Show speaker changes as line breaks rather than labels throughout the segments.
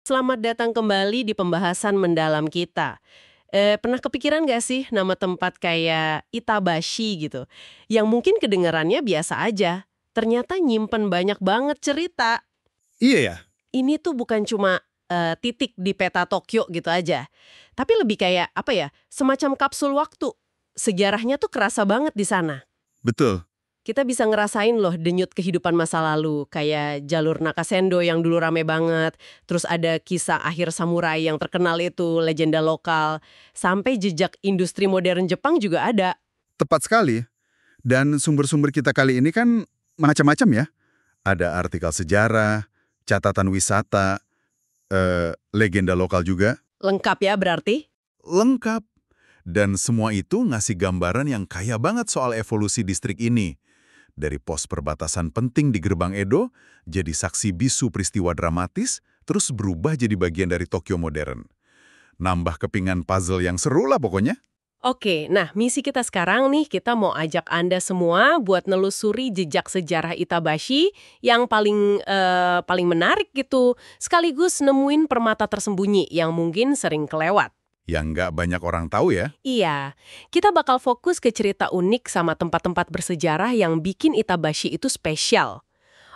Selamat datang kembali di pembahasan mendalam kita. Pernah kepikiran gak sih nama tempat kayak Itabashi gitu, yang mungkin kedengarannya biasa aja, ternyata nyimpen banyak banget cerita.
Iya ya,
Ini tuh bukan cuma titik di peta Tokyo gitu aja, tapi lebih kayak apa ya, semacam kapsul waktu. Sejarahnya tuh kerasa banget di sana.
betul.
Kita bisa ngerasain loh denyut kehidupan masa lalu, kayak jalur Nakasendo yang dulu rame banget, terus ada kisah akhir samurai yang terkenal itu, legenda lokal, sampai jejak industri modern Jepang juga ada.
Tepat sekali. Dan sumber-sumber kita kali ini kan macam-macam ya. Ada artikel sejarah, catatan wisata, legenda lokal juga.
Lengkap ya berarti?
Lengkap. Dan semua itu ngasih gambaran yang kaya banget soal evolusi distrik ini. Dari pos perbatasan penting di gerbang Edo, jadi saksi bisu peristiwa dramatis, terus berubah jadi bagian dari Tokyo modern. Nambah kepingan puzzle yang seru lah pokoknya.
Oke, nah misi kita sekarang nih, kita mau ajak Anda semua buat nelusuri jejak sejarah Itabashi yang paling menarik gitu, sekaligus nemuin permata tersembunyi yang mungkin sering kelewat.
Yang nggak banyak orang tahu ya.
Iya, kita bakal fokus ke cerita unik sama tempat-tempat bersejarah yang bikin Itabashi itu spesial.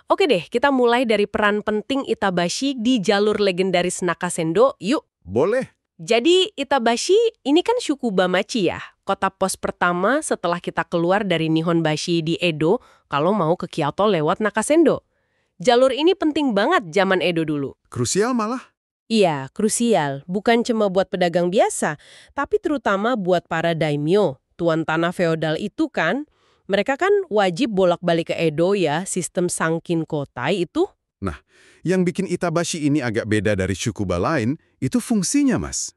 Oke deh, kita mulai dari peran penting Itabashi di jalur legendaris Nakasendo, yuk.
Boleh.
Jadi Itabashi ini kan Shukubamachi ya, kota pos pertama setelah kita keluar dari Nihonbashi di Edo kalau mau ke Kyoto lewat Nakasendo. Jalur ini penting banget zaman Edo dulu.
Krusial malah.
Iya, krusial. Bukan cuma buat pedagang biasa, tapi terutama buat para daimyo, tuan tanah feodal itu kan. Mereka kan wajib bolak-balik ke Edo ya, sistem Sankin Kotai itu.
Nah, yang bikin Itabashi ini agak beda dari Shukuba lain, itu fungsinya, Mas.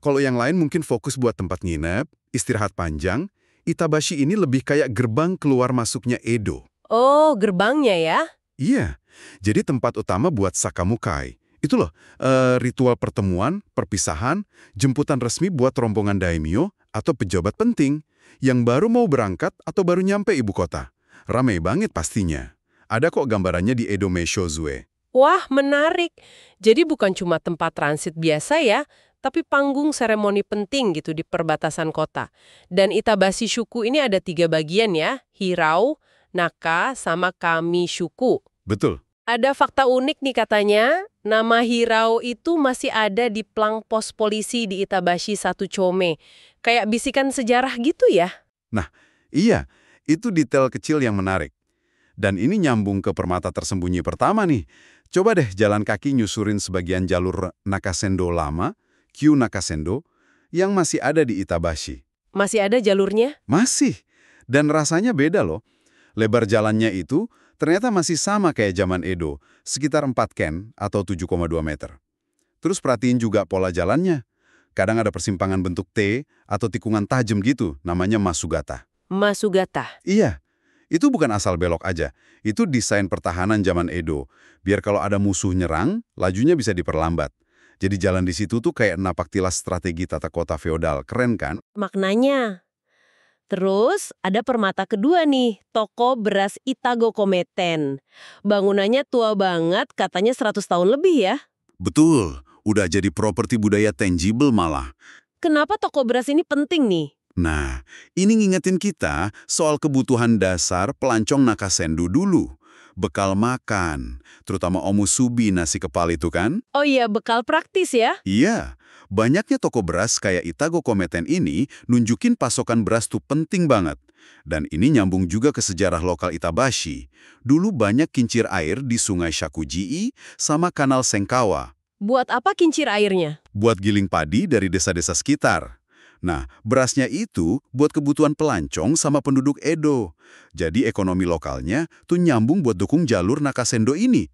Kalau yang lain mungkin fokus buat tempat nginep, istirahat panjang, Itabashi ini lebih kayak gerbang keluar masuknya Edo.
Oh, gerbangnya ya.
Iya, jadi tempat utama buat Sakamukai. Itu loh, ritual pertemuan, perpisahan, jemputan resmi buat rombongan daimyo atau pejabat penting yang baru mau berangkat atau baru nyampe ibu kota. Ramai banget pastinya. Ada kok gambarannya di Edo Meishozue.
Wah, menarik. Jadi bukan cuma tempat transit biasa ya, tapi panggung seremoni penting gitu di perbatasan kota. Dan Itabashi Shuku ini ada 3 bagian ya, Hirau, Naka, sama Kami Shuku.
Betul.
Ada fakta unik nih katanya, nama Hirau itu masih ada di plang pos polisi di Itabashi Satu Chome. Kayak bisikan sejarah gitu ya?
Nah, iya, itu detail kecil yang menarik. Dan ini nyambung ke permata tersembunyi pertama nih. Coba deh jalan kaki nyusurin sebagian jalur Nakasendo lama, Q Nakasendo, yang masih ada di Itabashi.
Masih ada jalurnya?
Masih. Dan rasanya beda loh. Lebar jalannya itu ternyata masih sama kayak zaman Edo, sekitar 4 ken atau 7,2 meter. Terus perhatiin juga pola jalannya. Kadang ada persimpangan bentuk T atau tikungan tajam gitu, namanya Masugata.
Masugata.
Iya, itu bukan asal belok aja. Itu desain pertahanan zaman Edo. Biar kalau ada musuh nyerang, lajunya bisa diperlambat. Jadi jalan di situ tuh kayak napak tilas strategi tata kota feodal. Keren kan?
Maknanya. Terus ada permata kedua nih, toko beras Itago Kometen. Bangunannya tua banget, katanya 100 tahun lebih ya.
Betul, udah jadi properti budaya tangible malah.
Kenapa toko beras ini penting nih?
Nah, ini ngingetin kita soal kebutuhan dasar pelancong Nakasendo dulu. Bekal makan, terutama omusubi nasi kepal itu kan?
Oh iya, bekal praktis ya.
Iya, banyaknya toko beras kayak Itago Kometen ini nunjukin pasokan beras tuh penting banget. Dan ini nyambung juga ke sejarah lokal Itabashi. Dulu banyak kincir air di sungai Shakujii sama kanal Sengkawa.
Buat apa kincir airnya?
Buat giling padi dari desa-desa sekitar. Nah, berasnya itu buat kebutuhan pelancong sama penduduk Edo. Jadi ekonomi lokalnya tuh nyambung buat dukung jalur Nakasendo ini.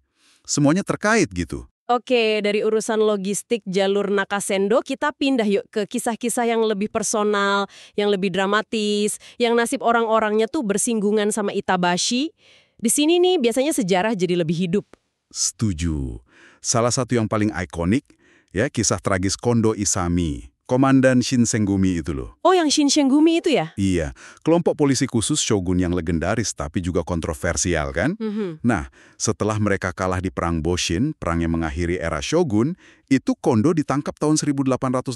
Semuanya terkait gitu.
Oke, dari urusan logistik jalur Nakasendo, kita pindah yuk ke kisah-kisah yang lebih personal, yang lebih dramatis, yang nasib orang-orangnya tuh bersinggungan sama Itabashi. Di sini nih biasanya sejarah jadi lebih hidup.
Setuju. Salah satu yang paling ikonik, ya kisah tragis Kondo Isami. Komandan Shinsengumi itu loh.
Oh, yang Shinsengumi itu ya?
Iya, kelompok polisi khusus shogun yang legendaris tapi juga kontroversial kan? Nah, setelah mereka kalah di Perang Boshin, perang yang mengakhiri era shogun, itu Kondo ditangkap tahun 1888.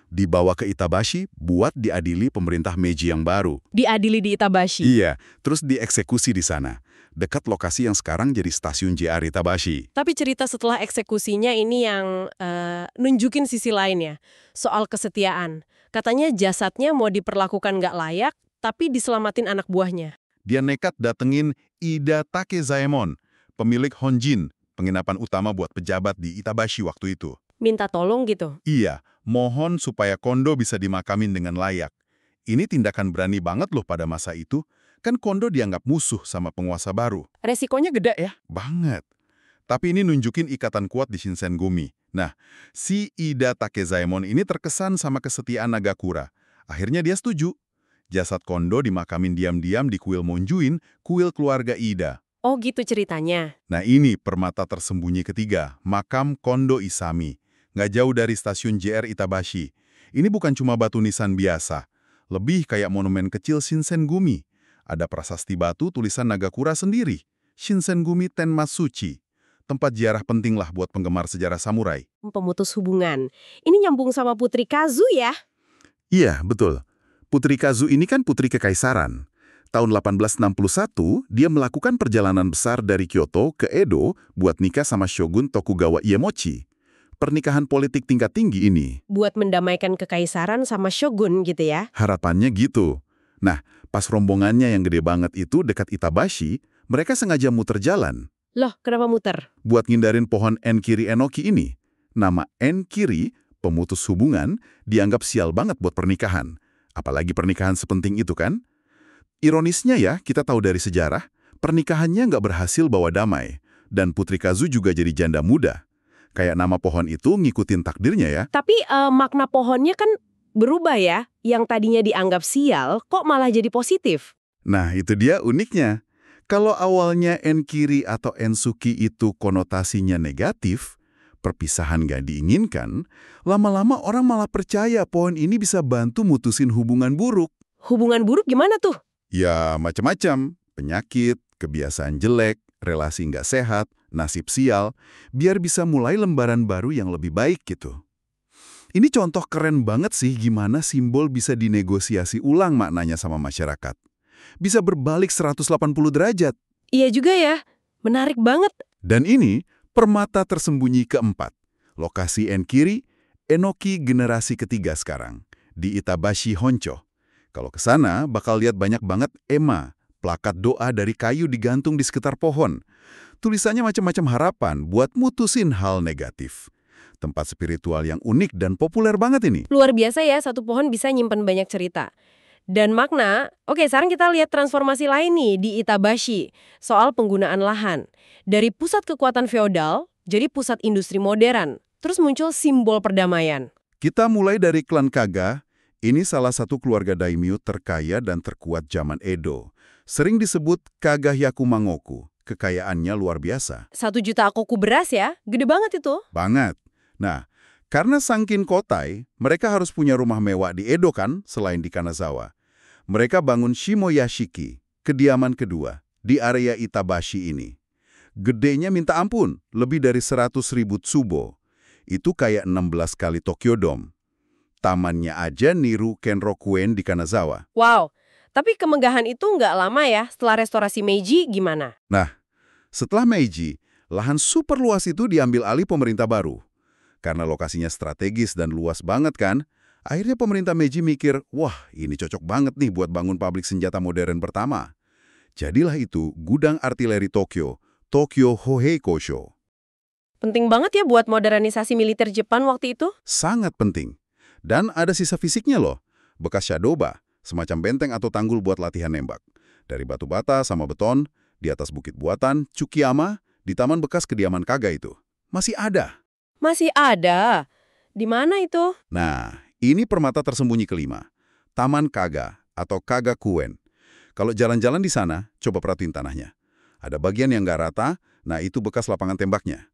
Dibawa ke Itabashi buat diadili pemerintah Meiji yang baru.
Diadili di Itabashi?
Iya, terus dieksekusi di sana. Dekat lokasi yang sekarang jadi stasiun JR Itabashi.
Tapi cerita setelah eksekusinya ini yang nunjukin sisi lainnya. Soal kesetiaan. Katanya jasadnya mau diperlakukan nggak layak, tapi diselamatin anak buahnya.
Dia nekat datengin Ida Takezaemon, pemilik Honjin, penginapan utama buat pejabat di Itabashi waktu itu.
Minta tolong gitu?
Iya, mohon supaya Kondo bisa dimakamin dengan layak. Ini tindakan berani banget loh pada masa itu. Kan Kondo dianggap musuh sama penguasa baru.
Resikonya gede ya?
Banget. Tapi ini nunjukin ikatan kuat di Shinsengumi. Nah, si Ida Takezaemon ini terkesan sama kesetiaan Nagakura. Akhirnya dia setuju. Jasad Kondo dimakamin diam-diam di kuil Monjuin, kuil keluarga Ida.
Oh gitu ceritanya.
Nah ini permata tersembunyi ketiga, makam Kondo Isami. Nggak jauh dari stasiun JR Itabashi. Ini bukan cuma batu nisan biasa. Lebih kayak monumen kecil Shinsengumi. Ada prasasti batu tulisan Nagakura sendiri, Shinsengumi Tenmatsuchi. Tempat ziarah penting lah buat penggemar sejarah samurai.
Pemutus hubungan. Ini nyambung sama Putri Kazu ya?
Iya, betul. Putri Kazu ini kan putri kekaisaran. Tahun 1861, dia melakukan perjalanan besar dari Kyoto ke Edo buat nikah sama Shogun Tokugawa Iemochi. Pernikahan politik tingkat tinggi ini.
Buat mendamaikan kekaisaran sama Shogun gitu ya?
Harapannya gitu. Nah, pas rombongannya yang gede banget itu dekat Itabashi, mereka sengaja muter jalan.
Loh, kenapa muter?
Buat ngindarin pohon Enkiri Enoki ini. Nama Enkiri, pemutus hubungan, dianggap sial banget buat pernikahan. Apalagi pernikahan sepenting itu kan? Ironisnya ya, kita tahu dari sejarah, pernikahannya nggak berhasil bawa damai. Dan Putri Kazu juga jadi janda muda. Kayak nama pohon itu ngikutin takdirnya ya.
Tapi makna pohonnya kan berubah ya. Yang tadinya dianggap sial, kok malah jadi positif?
Nah, itu dia uniknya. Kalau awalnya Enkiri atau Ensuki itu konotasinya negatif, perpisahan nggak diinginkan, lama-lama orang malah percaya pohon ini bisa bantu mutusin hubungan buruk.
Hubungan buruk gimana tuh?
Ya, macam-macam. Penyakit, kebiasaan jelek, relasi nggak sehat, nasib sial, biar bisa mulai lembaran baru yang lebih baik gitu. Ini contoh keren banget sih gimana simbol bisa dinegosiasi ulang maknanya sama masyarakat. Bisa berbalik 180 derajat.
Iya juga ya, menarik banget.
Dan ini permata tersembunyi keempat. Lokasi Enkiri, Enoki generasi ketiga sekarang, di Itabashi Honcho. Kalau ke sana bakal lihat banyak banget ema, plakat doa dari kayu digantung di sekitar pohon. Tulisannya macam-macam harapan buat mutusin hal negatif. Tempat spiritual yang unik dan populer banget ini.
Luar biasa ya, satu pohon bisa nyimpen banyak cerita. Dan makna, oke sekarang kita lihat transformasi lain nih di Itabashi, soal penggunaan lahan. Dari pusat kekuatan feodal, jadi pusat industri modern. Terus muncul simbol perdamaian.
Kita mulai dari klan Kaga. Ini salah satu keluarga daimyo terkaya dan terkuat zaman Edo. Sering disebut Kaga Hyakumangoku. Kekayaannya luar biasa.
1 juta koku beras ya, gede banget itu.
Banget. Nah, karena Sangkin Kotai, mereka harus punya rumah mewah di Edo kan, selain di Kanazawa. Mereka bangun Shimoyashiki, kediaman kedua, di area Itabashi ini. Gedenya minta ampun, lebih dari 100.000 tsubo. Itu kayak 16 kali Tokyo Dome. Tamannya aja niru Kenrokuen di Kanazawa.
Wow, tapi kemegahan itu nggak lama ya, setelah restorasi Meiji gimana?
Nah, setelah Meiji, lahan super luas itu diambil alih pemerintah baru. Karena lokasinya strategis dan luas banget kan, akhirnya pemerintah Meiji mikir, wah ini cocok banget nih buat bangun pabrik senjata modern pertama. Jadilah itu gudang artileri Tokyo, Tokyo Hohei Kosho.
Penting banget ya buat modernisasi militer Jepang waktu itu?
Sangat penting. Dan ada sisa fisiknya loh, bekas shadoba, semacam benteng atau tanggul buat latihan nembak. Dari batu bata sama beton, di atas bukit buatan, Tsukiyama, di taman bekas kediaman Kaga itu. Masih ada.
Masih ada. Di mana itu?
Nah, ini permata tersembunyi kelima. Taman Kaga atau Kagakuen. Kalau jalan-jalan di sana, coba perhatiin tanahnya. Ada bagian yang nggak rata, nah itu bekas lapangan tembaknya.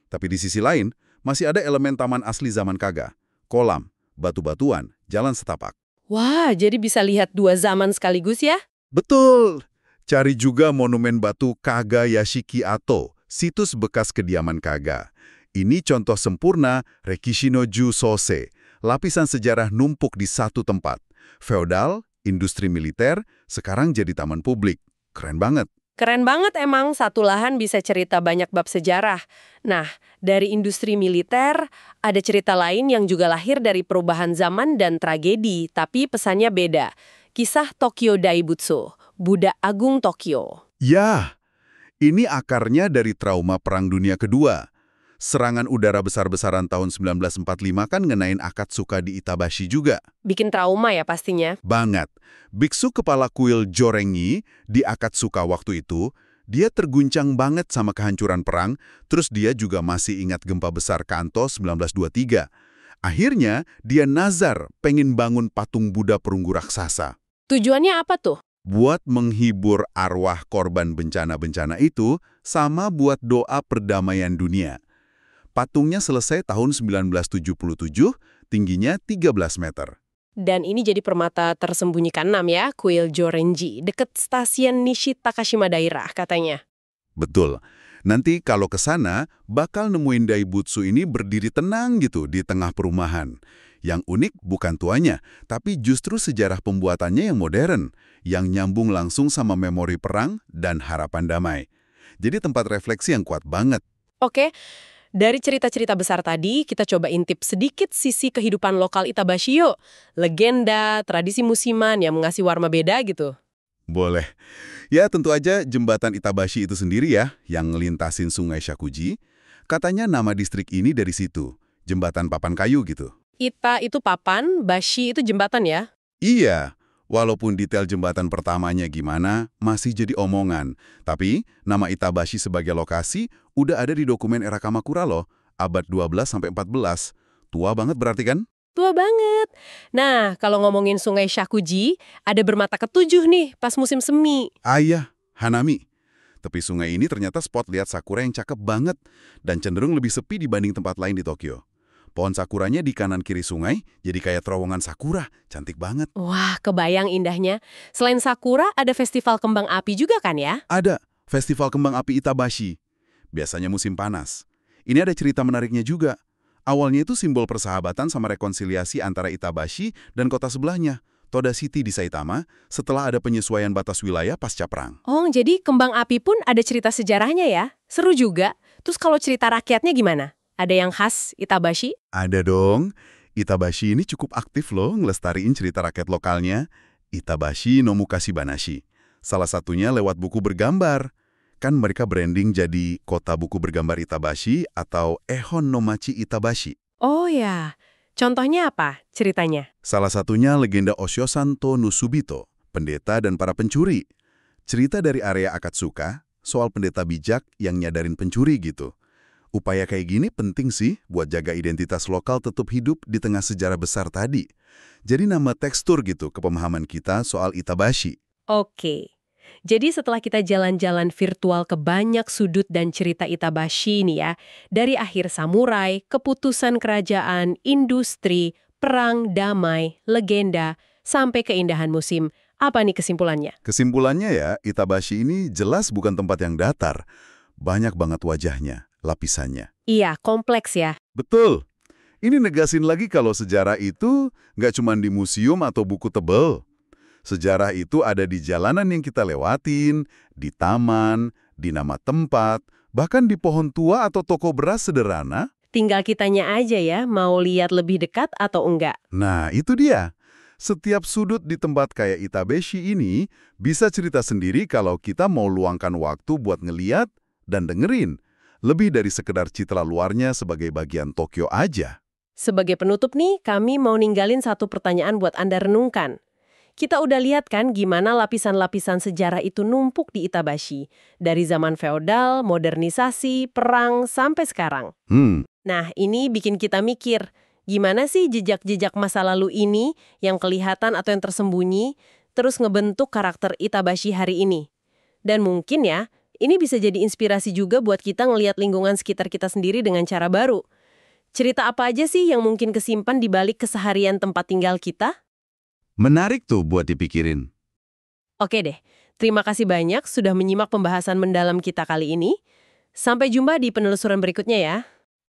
Tapi di sisi lain, masih ada elemen taman asli zaman Kaga.
kolam, batu-batuan, jalan setapak.
Wah, jadi bisa lihat dua zaman sekaligus ya?
Betul! Cari juga monumen batu Kaga Yashiki-ato, situs bekas kediaman Kaga. Ini contoh sempurna Rekishino-ju Sose, lapisan sejarah numpuk di satu tempat. Feodal, industri militer, sekarang jadi taman publik. Keren banget.
Keren banget emang, satu lahan bisa cerita banyak bab sejarah. Nah, dari industri militer, ada cerita lain yang juga lahir dari perubahan zaman dan tragedi, tapi pesannya beda. Kisah Tokyo Daibutsu, Buddha Agung Tokyo.
Ya, ini akarnya dari trauma Perang Dunia Kedua. Serangan udara besar-besaran tahun 1945 kan ngenain Akatsuka di Itabashi juga.
Bikin trauma ya pastinya.
Banget. Biksu kepala kuil Jorengi di Akatsuka waktu itu, dia terguncang banget sama kehancuran perang, terus dia juga masih ingat gempa besar Kanto 1923. Akhirnya, dia nazar pengen bangun patung Buddha perunggu raksasa.
Tujuannya apa tuh?
Buat menghibur arwah korban bencana-bencana itu, sama buat doa perdamaian dunia. Patungnya selesai tahun 1977, tingginya 13 meter.
Dan ini jadi permata tersembunyi ke-6 ya, kuil Jorenji, deket stasiun Nishi Takashima Dairah katanya.
Betul. Nanti kalau ke sana, bakal nemuin Daibutsu ini berdiri tenang gitu di tengah perumahan. Yang unik bukan tuanya, tapi justru sejarah pembuatannya yang modern, yang nyambung langsung sama memori perang dan harapan damai. Jadi tempat refleksi yang kuat banget.
Oke. Dari cerita-cerita besar tadi, kita coba intip sedikit sisi kehidupan lokal Itabashi yuk. Legenda, tradisi musiman yang mengasih warna beda gitu.
Boleh. Ya tentu aja jembatan Itabashi itu sendiri ya, yang ngelintasin sungai Shakuji. Katanya nama distrik ini dari situ, jembatan papan kayu gitu.
Ita itu papan, bashi itu jembatan ya?
Iya, walaupun detail jembatan pertamanya gimana, masih jadi omongan. Tapi, nama Itabashi sebagai lokasi udah ada di dokumen era Kamakura loh, abad 12-14. Tua banget berarti kan?
Tua banget. Nah, kalau ngomongin sungai Shakuji, ada bermata ketujuh nih pas musim semi.
Ayah, Hanami. Tepi sungai ini ternyata spot lihat sakura yang cakep banget dan cenderung lebih sepi dibanding tempat lain di Tokyo. Pohon sakuranya di kanan kiri sungai, jadi kayak terowongan sakura. Cantik banget.
Wah, kebayang indahnya. Selain sakura, ada festival kembang api juga kan ya?
Ada, Festival Kembang Api Itabashi. Biasanya musim panas. Ini ada cerita menariknya juga. Awalnya itu simbol persahabatan sama rekonsiliasi antara Itabashi dan kota sebelahnya, Toda City di Saitama, setelah ada penyesuaian batas wilayah pasca perang.
Oh, jadi kembang api pun ada cerita sejarahnya ya? Seru juga. Terus kalau cerita rakyatnya gimana? Ada yang khas Itabashi?
Ada dong. Itabashi ini cukup aktif loh ngelestariin cerita rakyat lokalnya. Itabashi no Mukashi Banashi. Salah satunya lewat buku bergambar. Kan mereka branding jadi Kota Buku Bergambar Itabashi atau Ehon no Machi Itabashi.
Oh ya. Contohnya apa ceritanya?
Salah satunya legenda Oshio Santo no Subito, pendeta dan para pencuri. Cerita dari area Akatsuka soal pendeta bijak yang nyadarin pencuri gitu. Upaya kayak gini penting sih buat jaga identitas lokal tetap hidup di tengah sejarah besar tadi. Jadi nama tekstur gitu ke pemahaman kita soal Itabashi.
Oke. Jadi setelah kita jalan-jalan virtual ke banyak sudut dan cerita Itabashi ini ya, dari akhir samurai, keputusan kerajaan, industri, perang, damai, legenda, sampai keindahan musim. Apa nih kesimpulannya?
Kesimpulannya ya, Itabashi ini jelas bukan tempat yang datar. Banyak banget wajahnya, lapisannya.
Iya, kompleks ya.
Betul. Ini negasin lagi kalau sejarah itu nggak cuma di museum atau buku tebel. Sejarah itu ada di jalanan yang kita lewatin, di taman, di nama tempat, bahkan di pohon tua atau toko beras sederhana.
Tinggal kitanya aja ya, mau lihat lebih dekat atau enggak.
Nah, itu dia. Setiap sudut di tempat kayak Itabashi ini bisa cerita sendiri kalau kita mau luangkan waktu buat ngeliat dan dengerin. Lebih dari sekedar citra luarnya sebagai bagian Tokyo aja.
Sebagai penutup nih, kami mau ninggalin satu pertanyaan buat Anda renungkan. Kita udah lihat kan gimana lapisan-lapisan sejarah itu numpuk di Itabashi. Dari zaman feodal, modernisasi, perang, sampai sekarang. Nah, ini bikin kita mikir, gimana sih jejak-jejak masa lalu ini yang kelihatan atau yang tersembunyi, terus ngebentuk karakter Itabashi hari ini. Dan mungkin ya, ini bisa jadi inspirasi juga buat kita ngelihat lingkungan sekitar kita sendiri dengan cara baru. Cerita apa aja sih yang mungkin kesimpan di balik keseharian tempat tinggal kita?
Menarik tuh buat dipikirin.
Oke deh, terima kasih banyak sudah menyimak pembahasan mendalam kita kali ini. Sampai jumpa di penelusuran berikutnya ya.